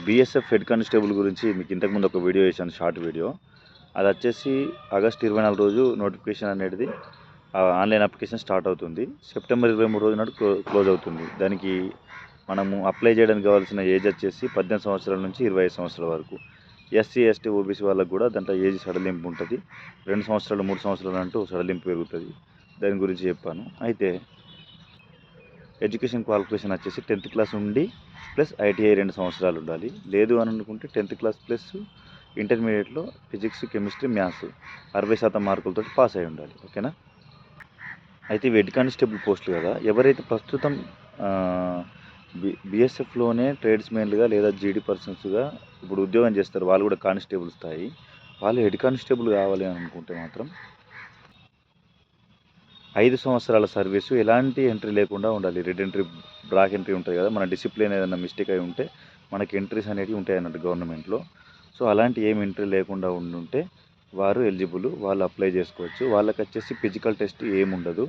BSF head constable గురించి మీకు ఇంతకుముందు ఒక వీడియో చేశాను, షార్ట్ వీడియో. అది వచ్చేసి ఆగస్ట్ 24 రోజు నోటిఫికేషన్ అనేది ఆన్లైన్ అప్లికేషన్ స్టార్ట్ అవుతుంది. సెప్టెంబర్ 23 రోజు నాడు క్లోజ్ అవుతుంది. దానికి మనము అప్లై చేయడానికి కావాల్సిన ఏజ్ వచ్చేసి 18 సంవత్సరాల నుంచి 25 సంవత్సరాల వరకు. ఎస్సీ ఎస్టీ ఓబీసీ వాళ్ళకు కూడా దాంట్లో ఏజ్ సడలింపు ఉంటుంది. 2 సంవత్సరాలు 3 సంవత్సరాలు అంటూ సడలింపు పెరుగుతుంది. దాని గురించి చెప్పాను. అయితే ఎడ్యుకేషన్ క్వాలిఫికేషన్ వచ్చేసి 10th క్లాస్ ఉండి ప్లస్ ఐటీఐ 2 సంవత్సరాలు ఉండాలి. లేదు అని అనుకుంటే 10th క్లాస్ ప్లస్ ఇంటర్మీడియట్లో ఫిజిక్స్, కెమిస్ట్రీ, మ్యాథ్స్ 60% మార్కులతో పాస్ అయి ఉండాలి. ఓకేనా? అయితే ఇవి హెడ్ కానిస్టేబుల్ పోస్టులు కదా. ఎవరైతే ప్రస్తుతం బీఎస్ఎఫ్లోనే ట్రేడ్స్మెన్లుగా లేదా జీడీ పర్సన్స్గా ఇప్పుడు ఉద్యోగం చేస్తారు, వాళ్ళు కూడా కానిస్టేబుల్ స్థాయి, వాళ్ళు హెడ్ కానిస్టేబుల్ కావాలి అని అనుకుంటే మాత్రం 5 సంవత్సరాల సర్వీసు, ఎలాంటి ఎంట్రీ లేకుండా ఉండాలి. రెడ్ ఎంట్రీ, బ్లాక్ ఎంట్రీ ఉంటుంది కదా, మన డిసిప్లిన్ ఏదైనా మిస్టేక్ అయి ఉంటే మనకి ఎంట్రీస్ అనేవి ఉంటాయి అన్నట్టు గవర్నమెంట్లో. సో అలాంటి ఏం ఎంట్రీ లేకుండా ఉండుంటే వారు ఎలిజిబుల్, వాళ్ళు అప్లై చేసుకోవచ్చు. వాళ్ళకి వచ్చేసి ఫిజికల్ టెస్ట్ ఏముండదు,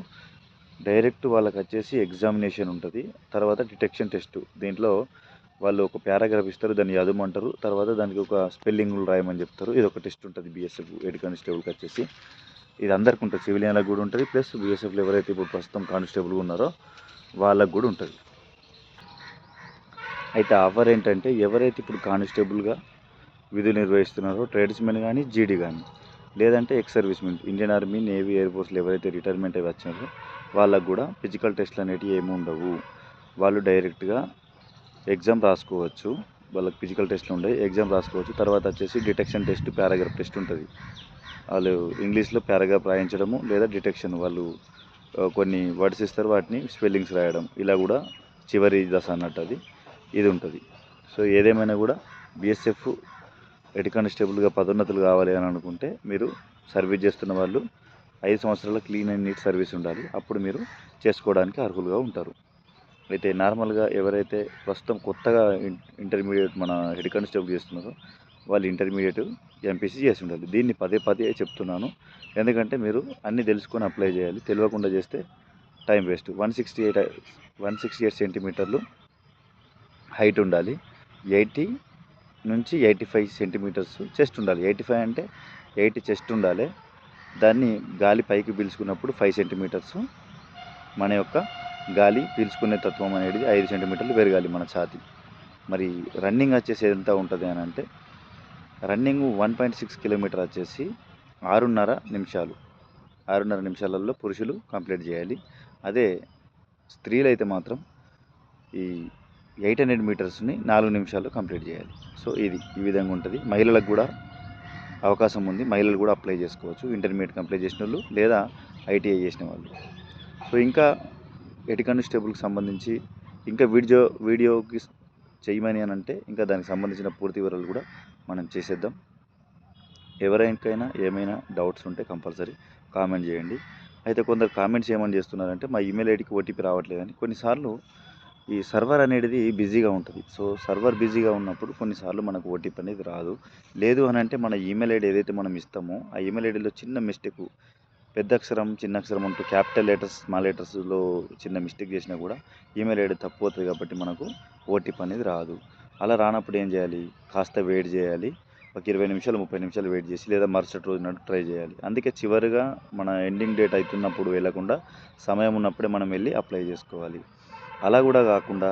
డైరెక్ట్ వాళ్ళకి వచ్చేసి ఎగ్జామినేషన్ ఉంటుంది. తర్వాత డిటెక్షన్ టెస్ట్, దీంట్లో వాళ్ళు ఒక పారాగ్రాఫ్ ఇస్తారు, దాన్ని చదవమంటారు, తర్వాత దానికి ఒక స్పెల్లింగ్లు రాయమని చెప్తారు. ఇది ఒక టెస్ట్ ఉంటుంది బీఎస్ఎఫ్ హెడ్ కానిస్టేబుల్కి వచ్చేసి. ఇది అందరికి ఉంటుంది, సివిలియన్లకు కూడా ఉంటుంది, ప్లస్ బీఎస్ఎఫ్లో ఎవరైతే ఇప్పుడు ప్రస్తుతం కానిస్టేబుల్గా ఉన్నారో వాళ్ళకు కూడా ఉంటుంది. అయితే ఆఫర్ ఏంటంటే, ఎవరైతే ఇప్పుడు కానిస్టేబుల్గా విధులు నిర్వహిస్తున్నారో ట్రేడ్స్మెన్ కానీ జీడీ కానీ, లేదంటే ex servicemen, Indian army, navy, air ఫోర్స్లో ఎవరైతే రిటైర్మెంట్ అయి వచ్చినారో వాళ్ళకు కూడా ఫిజికల్ టెస్ట్లు అనేవి ఏమి ఉండవు. వాళ్ళు డైరెక్ట్గా ఎగ్జామ్ రాసుకోవచ్చు. వాళ్ళకి ఫిజికల్ టెస్ట్లు ఉండవు, ఎగ్జామ్ రాసుకోవచ్చు. తర్వాత వచ్చేసి డిటెక్షన్ టెస్ట్, పారాగ్రాఫ్ టెస్ట్ ఉంటుంది. వాళ్ళు ఇంగ్లీష్లో పారాగ్రాఫ్ రాయించడము, లేదా డిటెక్షన్, వాళ్ళు కొన్ని వర్డ్స్ ఇస్తారు, వాటిని స్పెల్లింగ్స్ రాయడం, ఇలా కూడా చివరి దశ అన్నట్టు అది ఇది ఉంటుంది. సో ఏదేమైనా కూడా బీఎస్ఎఫ్ హెడ్ కానిస్టేబుల్గా పదోన్నతులు కావాలి అని అనుకుంటే మీరు సర్వీస్ చేస్తున్న వాళ్ళు 5 సంవత్సరాల క్లీన్ అండ్ నీట్ సర్వీస్ ఉండాలి. అప్పుడు మీరు చేసుకోవడానికి అర్హులుగా ఉంటారు. అయితే నార్మల్గా ఎవరైతే ప్రస్తుతం కొత్తగా ఇంటర్మీడియట్ మన హెడ్ కానిస్టేబుల్ చేస్తున్నారో వాళ్ళు ఇంటర్మీడియట్ ఎంపీసీ చేసి ఉండాలి. దీన్ని పదే పదే చెప్తున్నాను, ఎందుకంటే మీరు అన్నీ తెలుసుకొని అప్లై చేయాలి. తెలియకుండా చేస్తే టైం వేస్ట్. 168 సెంటీమీటర్లు హైట్ ఉండాలి, 80 నుంచి 85 సెంటీమీటర్స్ చెస్ట్ ఉండాలి. 85 అంటే 80 చెస్ట్ ఉండాలి. దాన్ని గాలి పైకి పీల్చుకున్నప్పుడు 5 సెంటీమీటర్స్ మన యొక్క గాలి పీల్చుకునే తత్వం అనేది 5 సెంటీమీటర్లు పెరగాలి మన ఛాతీ. మరి రన్నింగ్ వచ్చేసి ఎంత ఉంటుంది అని అంటే, రన్నింగ్ 1.6 కిలోమీటర్ వచ్చేసి 6.5 నిమిషాలలో పురుషులు కంప్లీట్ చేయాలి. అదే స్త్రీలు అయితే మాత్రం ఈ 800 మీటర్స్ని 4 నిమిషాల్లో కంప్లీట్ చేయాలి. సో ఈ విధంగా ఉంటుంది. మహిళలకు కూడా అవకాశం ఉంది, మహిళలు కూడా అప్లై చేసుకోవచ్చు, ఇంటర్మీడియట్ కంప్లీట్ చేసిన వాళ్ళు లేదా ఐటీఐ చేసిన వాళ్ళు. సో ఇంకా హెడ్ కానిస్టేబుల్కి సంబంధించి ఇంకా వీడియోకి చేయమని అని అంటే ఇంకా దానికి సంబంధించిన పూర్తి వివరాలు కూడా మనం చేసేద్దాం. ఎవరికైనా ఏమైనా డౌట్స్ ఉంటే కంపల్సరీ కామెంట్ చేయండి. అయితే కొందరు కామెంట్స్ ఏమని చేస్తున్నారంటే, మా ఈమెయిల్ ఐడికి ఓటీపీ రావట్లేదని. కొన్నిసార్లు ఈ సర్వర్ అనేది బిజీగా ఉంటుంది. సో సర్వర్ బిజీగా ఉన్నప్పుడు కొన్నిసార్లు మనకు ఓటీపీ అనేది రాదు. లేదు అని అంటే మన ఈమెయిల్ ఐడి ఏదైతే మనం ఇస్తామో ఆ ఈమెయిల్ ఐడిలో చిన్న మిస్టేక్, పెద్ద అక్షరం చిన్న అక్షరం ఉంటూ క్యాపిటల్ లెటర్స్ స్మాల్ లెటర్స్లో చిన్న మిస్టేక్ చేసినా కూడా ఈమెయిల్ ఐడి తప్పు అవుతుంది, కాబట్టి మనకు ఓటీపీ అనేది రాదు. అలా రానప్పుడు ఏం చేయాలి, కాస్త వెయిట్ చేయాలి. ఒక 20 నిమిషాలు 30 నిమిషాలు వెయిట్ చేసి లేదా మరుసటి రోజు నాడు ట్రై చేయాలి. అందుకే చివరిగా మన ఎండింగ్ డేట్ అవుతున్నప్పుడు వెళ్ళకుండా సమయం ఉన్నప్పుడే మనం వెళ్ళి అప్లై చేసుకోవాలి. అలా కూడా కాకుండా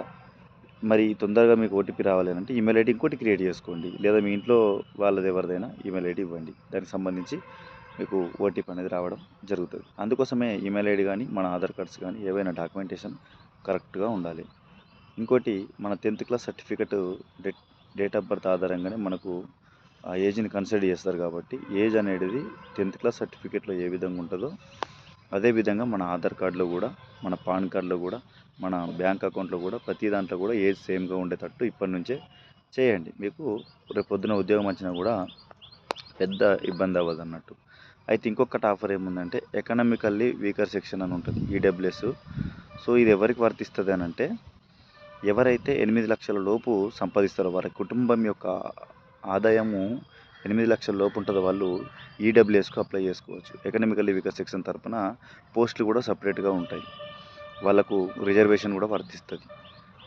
మరి తొందరగా మీకు ఓటీపీ రావాలి అంటే ఈమెయిల్ ఐడి ఇంకోటి క్రియేట్ చేసుకోండి, లేదా మీ ఇంట్లో వాళ్ళది ఎవరిదైనా ఈమెయిల్ ఐడి ఇవ్వండి. దానికి సంబంధించి మీకు ఓటీపీ అనేది రావడం జరుగుతుంది. అందుకోసమే ఈమెయిల్ ఐడి కానీ మన ఆధార్ కార్డ్స్ కానీ ఏవైనా డాక్యుమెంటేషన్ కరెక్ట్గా ఉండాలి. ఇంకోటి మన 10th class certificate date of birth ఆధారంగానే మనకు ఆ ఏజ్ని కన్సిడర్ చేస్తారు. కాబట్టి ఏజ్ అనేది 10th క్లాస్ సర్టిఫికెట్లో ఏ విధంగా ఉంటుందో అదేవిధంగా మన ఆధార్ కార్డులో కూడా, మన పాన్ కార్డులో కూడా, మన బ్యాంక్ అకౌంట్లో కూడా ప్రతి దాంట్లో కూడా ఏజ్ సేమ్గా ఉండేటట్టు ఇప్పటి నుంచే చేయండి. మీకు రేపు పొద్దున ఉద్యోగం వచ్చినా కూడా పెద్ద ఇబ్బంది అవ్వదు అన్నట్టు. అయితే ఇంకొకటి ఆఫర్ ఏముందంటే, ఎకనామికల్లీ వీకర్ సెక్షన్ అని ఉంటుంది, ఈడబ్ల్యూఎస్. సో ఇది ఎవరికి వర్తిస్తుంది అని అంటే, ఎవరైతే 8 లక్షల లోపు సంపాదిస్తారో, వారి కుటుంబం యొక్క ఆదాయము 8 లక్షల లోపు ఉంటుందో వాళ్ళు ఈడబ్ల్యూఎస్కు అప్లై చేసుకోవచ్చు. ఎకనామికల్లీ వీకర్ సెక్షన్ తరపున పోస్టులు కూడా సపరేట్గా ఉంటాయి, వాళ్ళకు రిజర్వేషన్ కూడా వర్తిస్తుంది.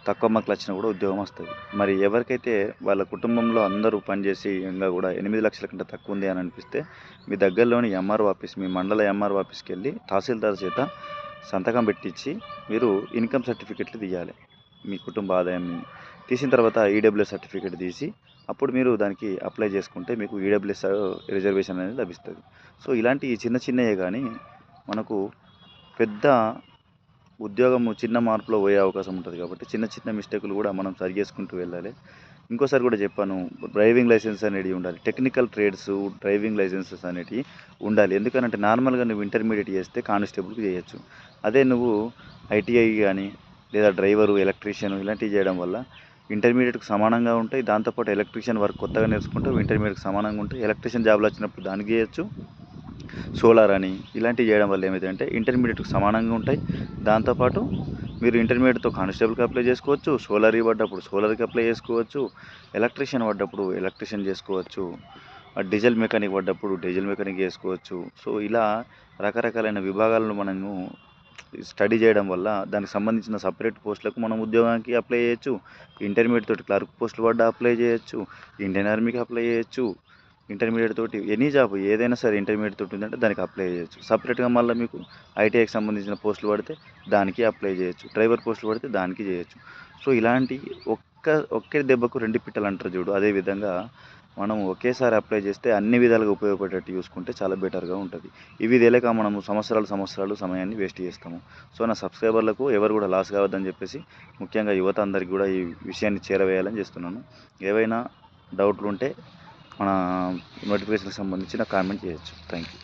తక్కువ మార్కులు వచ్చినా కూడా ఉద్యోగం వస్తుంది. మరి ఎవరికైతే వాళ్ళ కుటుంబంలో అందరూ పనిచేసి ఇంకా కూడా 8 లక్షల కంటే తక్కువ ఉంది అని అనిపిస్తే మీ దగ్గరలోని ఎంఆర్ఓ ఆఫీస్, మీ మండల ఎంఆర్ఓ ఆఫీస్కి వెళ్ళి తహసీల్దార్ చేత సంతకం పెట్టించి మీరు ఇన్కమ్ సర్టిఫికెట్లు తీయాలి. మీ కుటుంబ ఆదాయాన్ని తీసిన తర్వాత ఈడబ్ల్యూఎస్ సర్టిఫికెట్ తీసి అప్పుడు మీరు దానికి అప్లై చేసుకుంటే మీకు ఈడబ్ల్యూఎస్ రిజర్వేషన్ అనేది లభిస్తుంది. సో ఇలాంటి చిన్న చిన్నయే కానీ మనకు పెద్ద ఉద్యోగము చిన్న మార్పులో పోయే అవకాశం ఉంటుంది. కాబట్టి చిన్న చిన్న మిస్టేకులు కూడా మనం సరి చేసుకుంటూ వెళ్ళాలి. ఇంకోసారి కూడా చెప్పాను, డ్రైవింగ్ లైసెన్స్ అనేది ఉండాలి. టెక్నికల్ ట్రేడ్స్ డ్రైవింగ్ లైసెన్సెస్ అనేటివి ఉండాలి. ఎందుకనంటే నార్మల్గా నువ్వు ఇంటర్మీడియట్ చేస్తే కానిస్టేబుల్కి చేయొచ్చు. అదే నువ్వు ఐటీఐ కానీ లేదా డ్రైవరు, ఎలక్ట్రీషియన్ ఇలాంటివి చేయడం వల్ల ఇంటర్మీడియట్కి సమానంగా ఉంటాయి. దాంతోపాటు ఎలక్ట్రీషియన్ వర్క్ కొత్తగా నేర్చుకుంటే ఇంటర్మీడియట్కి సమానంగా ఉంటాయి. ఎలక్ట్రీషియన్ జాబ్లో వచ్చినప్పుడు దానికి చేయొచ్చు. సోలార్ అని ఇలాంటివి చేయడం వల్ల ఏమవుతుందంటే ఇంటర్మీడియట్కి సమానంగా ఉంటాయి. దాంతోపాటు మీరు ఇంటర్మీడియట్తో కానిస్టేబుల్కి అప్లై చేసుకోవచ్చు, సోలార్ పడ్డప్పుడు సోలార్కి అప్లై చేసుకోవచ్చు, ఎలక్ట్రీషియన్ పడ్డప్పుడు ఎలక్ట్రీషియన్ చేసుకోవచ్చు, డీజిల్ మెకానిక్ పడ్డప్పుడు డీజిల్ మెకానిక్ చేసుకోవచ్చు. సో ఇలా రకరకాలైన విభాగాలను మనము స్టడీ చేయడం వల్ల దానికి సంబంధించిన సపరేట్ పోస్టులకు మనం ఉద్యోగానికి అప్లై చేయొచ్చు. ఇంటర్మీడియట్ తోటి క్లర్క్ పోస్టులు పడ్డా అప్లై చేయొచ్చు, ఇండియన్ ఆర్మీకి అప్లై చేయొచ్చు. ఇంటర్మీడియట్ తోటి ఎనీ జాబ్ ఏదైనా సరే ఇంటర్మీడియట్ తోటి ఉందంటే దానికి అప్లై చేయొచ్చు. సపరేట్గా మళ్ళీ మీకు ఐటీఐకి సంబంధించిన పోస్టులు పడితే దానికి అప్లై చేయొచ్చు, డ్రైవర్ పోస్టులు పడితే దానికి చేయొచ్చు. సో ఇలాంటి ఒకే దెబ్బకు 2 పిట్టలు అంటారు చూడు, అదేవిధంగా మనం ఒకేసారి అప్లై చేస్తే అన్ని విధాలుగా ఉపయోగపడేటట్టు చూసుకుంటే చాలా బెటర్గా ఉంటుంది. ఇవి తెలియక మనము సంవత్సరాలు సమయాన్ని వేస్ట్ చేస్తాము. సో నా సబ్స్క్రైబర్లకు ఎవరు కూడా లాస్ కావద్దని చెప్పేసి ముఖ్యంగా యువత అందరికీ కూడా ఈ విషయాన్ని చేరవేయాలని చేస్తున్నాను. ఏవైనా డౌట్లు ఉంటే మన నోటిఫికేషన్కి సంబంధించి నాకు కామెంట్ చేయొచ్చు. Thank you.